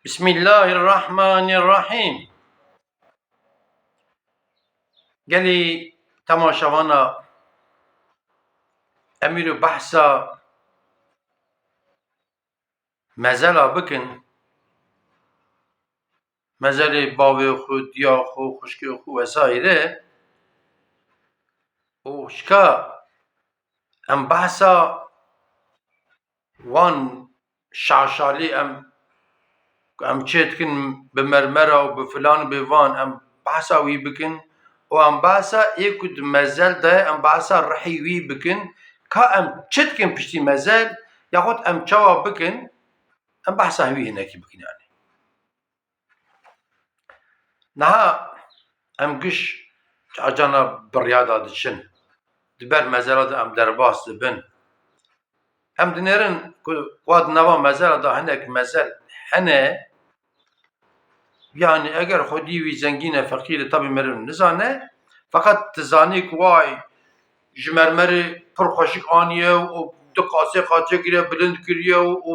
Bismillahirrahmanirrahim. Gelî temaşavana emîr û behsa mezela bikin. Mezelê bavê xwe, diya xwe, xwişkê xwe vesaire û şika em behsa wan şaşalî em çê dikin bi mermera û bi filan û bi van em behsa wî bikin û em behsa ê ku di mezel de em behsa rihî wî bikin ka em çi dikin piştî mezel yaxud em çawa bikin em behsa wî hinekî bikin yani. Niha em giş cana birya da diçin di ber mezela de em derbas dibin. Em dinêrin ku wat nava mezela da hinek mezel hene yani eger xwedî wî zengîn e feqîr e tabî meriv nizane feqet dizanî ku way ji mermerê pir xweşik aniye û di qasê qat çekiriye bilind kiriye û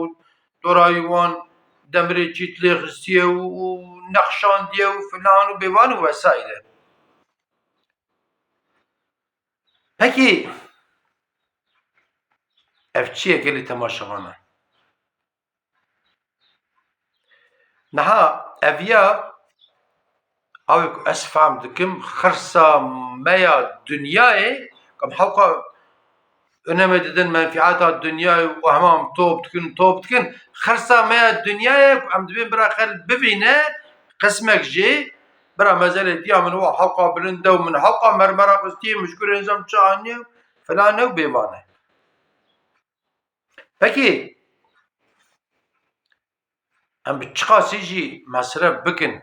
dorayê wan demirê çît lê xistiye û nexşandiye û filan û bêvan û vesaire. Pekî ev çi ye gelê temaşavan e? Niha eviya awê ku ez fehm dikim xirsa meya dunyayê em hewqa önemê didin menfiata dunyayê û hemam top dikin xirsa meya dunyayê ku em dibên bira xel bivîne qismek jî bira mezelê diya min wa hewqa bilind e û min hewqa mermera xistî mişkûrên zem çi aniye filan e û bêvan e. Pekî em bi çi qasî jî mesref bikin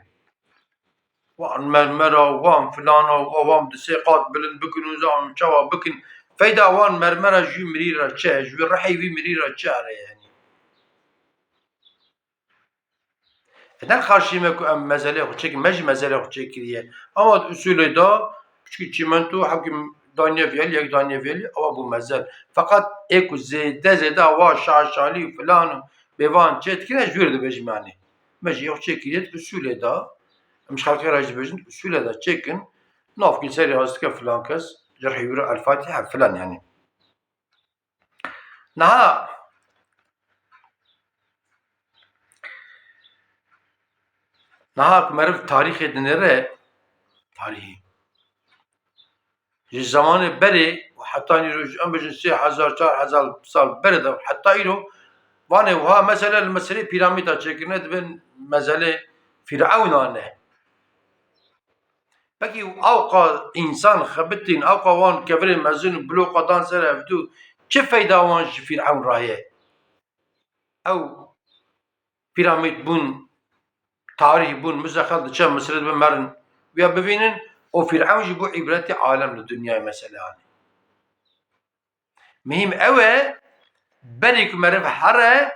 wan mermera wan filana wan di sê qat bilind bikin û zan çawa bikin feyda wan mermera ji wî mirî re çi ye ji wî rihê wî mirî re çi are yani. Nexaşîme ku em mezelê xwe çekin me jî mezelê xwe çêkiriye ama di usulê da piçikî çîmento hewkî daniye vêlî yek daniye vêlî ewa bû mezel feqet ê ku zêde wa şaşalî û filan û bêvan çê dikin ez ji wî re dibêjim yani. Me jî xwe çêkiriye di usulê da em ji xelkê re jî dibêjin di usulê da çêkin navkî serê ez dike filan kes ji rihê wî re elfatiha filan yani. Niha ku meriv tarîxê dinêre tarîxî ji zamanê berê û heta îro em bêjin 3000-4000 sal berê de heta îro vanê wiha mesela li Misrê pîramîda çêkirine dibin mezelê Firewnan e. Pekî ewqa însan xebitîn ewqa wan kevirên mezin û biloqa dan ser evdû çi feyda wan ji Fir'ewn re heye? Ew pîramîd bûn tarîx bûn mizexel diçe Misrê dibin merin ya bivînin û Fir'ewn jî bû îbretê alem li dunyayê mesela yani. Mihîm ew e berê ku meriv here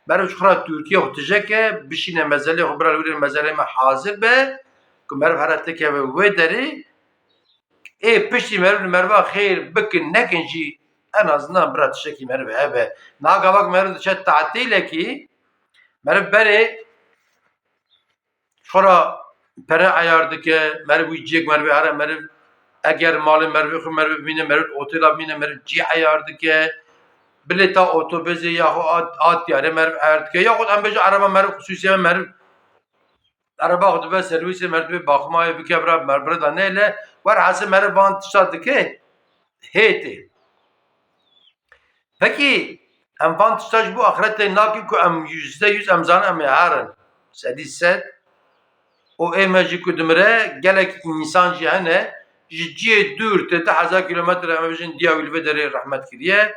meriv ji xwe re Tirkiye xwe tijeke bişîne mezelê xwe bira li wîrê mezelê me hazir be ku meriv here tikeve wê derê ê piştî meriv li meriva xêr bikin nekin jî en azından bira tiştekî meriv hebe. Niha gavak meriv diçe tetilekî meriv berê xwe re pere eyar dike meriv wî ciyek merivê here meriv eger malê merivê xwe merivê bimîne meriv otêla bimîne meriv cî eyar dike bilêta otobêsê yaxu a tiyarê meriv eyar dike yaxud em bêjin ereba meriv xusûsî meriv ereba xwe dibe serwîsê meriv dibê baxmayê bike bira meribire da nêle werhesî meriv van tişta dike hêtê. Pekî em van tişta ji bo axiretê nakin ku em %100 em zanin em ê herin sedî sed û ême jî ku dimire gelek însan jî hene ji ciyê dûr tê 10,000 kilometre em ê bêjin diya wî li vê derê rehmet kiriye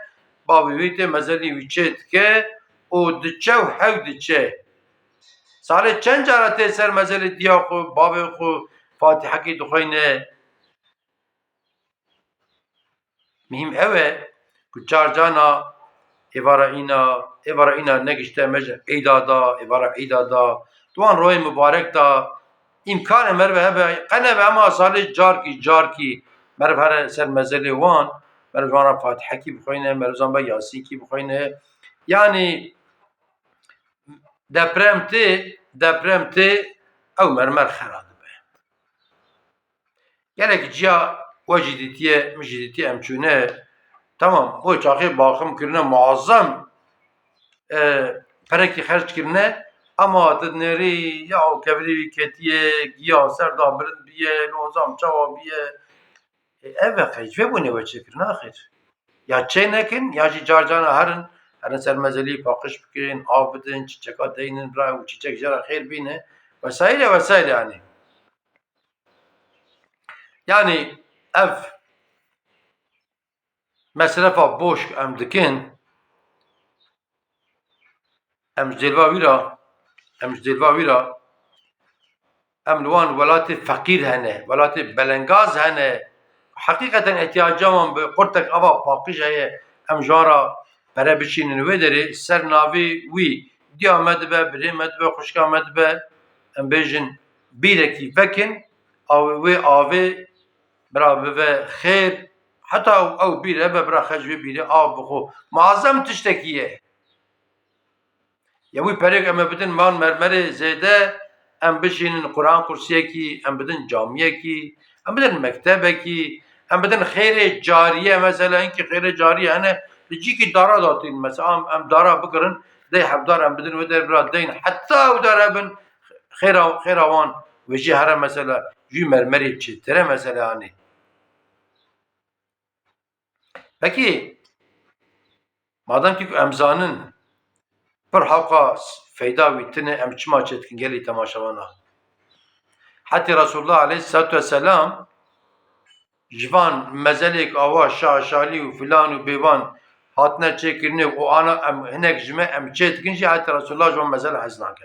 bavê wî tê mezelê wî çê dike û diçe û hew diçe. Salê çend cara tê ser mezelê diya xwe bavê xwe fatihekê dixwîne. Mihîm ew e ku çar cana êvara îna negişte me ji Eîda da êvara Eîda da di wan royê mibarek da îmkanê meriv hebe qeneve hema salê carkî meriv here ser mezelê wan meriv wan re fatihekî bixwîne meriv zanbe yasînkî bixwîne yani deprem tê deprem tê ew mermer xera dibe. Gelek ciya we jî dîtiye min jî dîtiye em çûne tamam wê çaxê baxim kirine muazzam perekî xerc kirine ama tu nêrî ya kevirî wî ketiye giya ser da bilind biye lozam çawa biye ev veqe ji vê bûnê we çêkirin axir ya çê nekin ya jî carcana herin ser mezelî paqij bikin av bidin çîçeka deynin bira û çîçek jera xêr bîne vesaire vesaire yanî. Yani ev mesrefa boş em dikin em ji dêlva wî ra em li wan welatê feqîr hene, welatê belengaz hene heqîqeten ihtiyaca wan bi qurtek ava paqij heye em ji wan ra pere biçînin wê derê ser navê wî diya me dibe, birê me dibe, xwişka me dibe em bêjin bîrekî vekin wê avê bira bibe xêr heta ew bîr hebe bira xwe ji vê bîrê av bixwe muazzem tiştekî ye. Ya wî perêk em ê bidin man mermerê zêde em bişînin Quran kursiyekî, em bidin camiyekî, em bidin mektebekî, em bidin xêrê cariye mesela hinkî xêrê cariye hene li cîkî dara datîn mesela em dara bikirin dê hevdar em bidin wê derê bira deyn heta ew dar hebin xêra wan wê jî here mesela ji wî mermerê çêtir e mesela yanî. Pekî madem ki em zanin pir heqa feyda wî tune em çima çê dikin gelî temaşewana. Hetî Resulullah aleyhisselatu vesselam ji van mezelek ava şaşalî û filan û bêvan hatine çêkirinê û ana em hinek ji me em çê dikin jî hetî Resulullah ji wan mezele hez nake.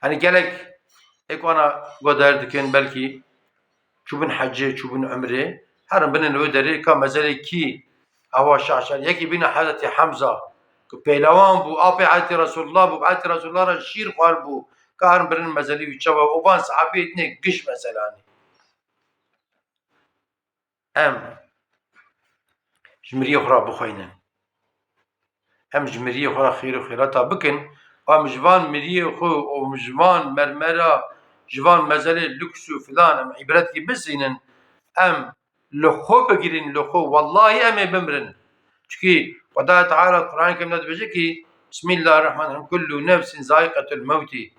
Hani gelek êk wana guhdar dikin belkî çûbin hecê çûbin umrê herin binin wê derê ka mezelekî ava şaşalî yekî bîne Hezretî Hemza ku pêlewan bû apê hetî Resulullah bû hetî Resulullah re şîr xwar bû ka herin binin mezelî wî çawa û van sahabeyê tune giş mesela yanî. Em ji miriyê xwe re bixwînin. Em ji miriyê xwe re xêr û xêrata bikin em ji van miriyê xwe û ji van mermera ji van mezelê lûks û filan em îbretkî bisînin em li xwe bigirîn li xwe wellahî em ê bimirin. Çikî Xwedaya Teala Qur'an-ı Kerim'de dibêje ki Bismillahirrahmanirrahim kullu nefsin zaiqetul mevtî.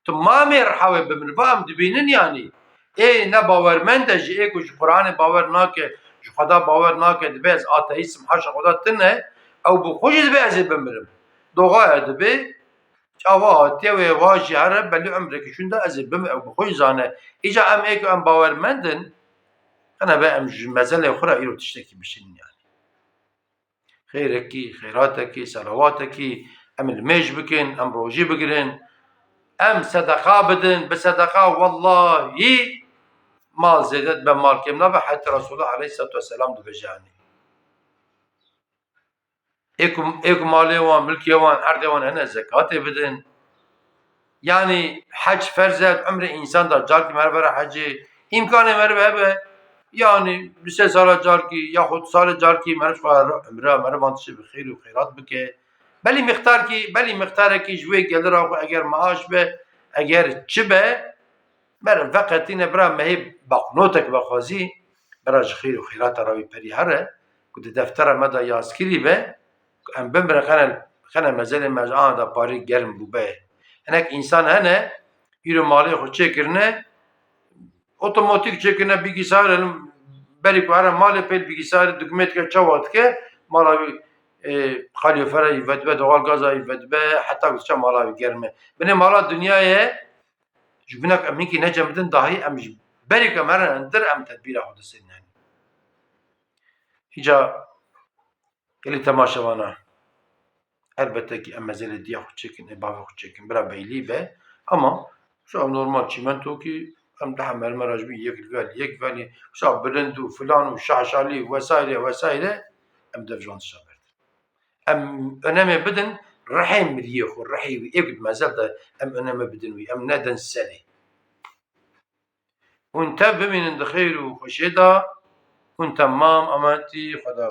Tu mamê reha wê bimirin va em dibînin yanî. Ê ne bawermend e jî ê ku ji Qur'anê bawer nake ji Xweda bawer nake dibe ez ateîstim haşa Xweda tune ew bi xwe jî dibe ez ê bimirim. Doxaya dibe ava hatiye wê va jî here belî umrekî şûnde ez ê bimirim ew bi xwe jî zane. Îca em ê ku em bawermendin henebe em ji mezelê xwe re îro tiştekî bişînin yanî. Xêrekî, xêratekî, selawatekî em ilmêj bikin, em rojî bigirin, em sedeqa bidin, bi sedeqa wellahî mal zêde dibe mal kêm nabe hetî Resulullah aleyhisselatu vesselam dibêje yanî. Ê ku malê wan, milkê wan, erdê wan hene zekatê bidin. Yani heç ferz e umrê însan da carkî merve re hecê îmkanê merve hebe yani bi sê sala carkî yaxud salê carkî merv umra mervan tiştê bi xêr û xêrat bike. Belî mixtarekî ji wê gelira xwe eger maaş be eger çi be meriv veqetîne bira mehê baqnotek vexwazî bira ji xêr û xêrata ra wî perî here ku di deftera me de yazkirî be ku em bimirin xene mezelê me ji ana da parî germ bûbe. Hinek însan hene îro malê xwe çêkirine otomotîk çêkirine bilgisayarê berî ku here malê pê bilgisayarê dokûmê dike çawa dike mala wî kalîfera î vedibe doğalgaza î vedibe heta ku diçe mala wî germ e. Binê mala dunyayê ji binek em hinkî necem bidin dahî em ji berî ku em herin hindir em tedbîra xwe disênin yanî. Îca gelî temaşevana elbette ki em mezelê diya xwe çêkin ê bavê xwe çêkin bira beylî be ama şa normal çîmentokî em daha mermera ji wî yek velî şa bilind û filan û şaşalî vesaire vesaire em dev ji wan tişa berdin. Em önemê bidin rihê miriyê xwe rihê wî ê ku di mezel de em önemê bidin wî em nedin serê. Hûn tev bimînin di xêr û xweşê de hûn temam emetî Xweda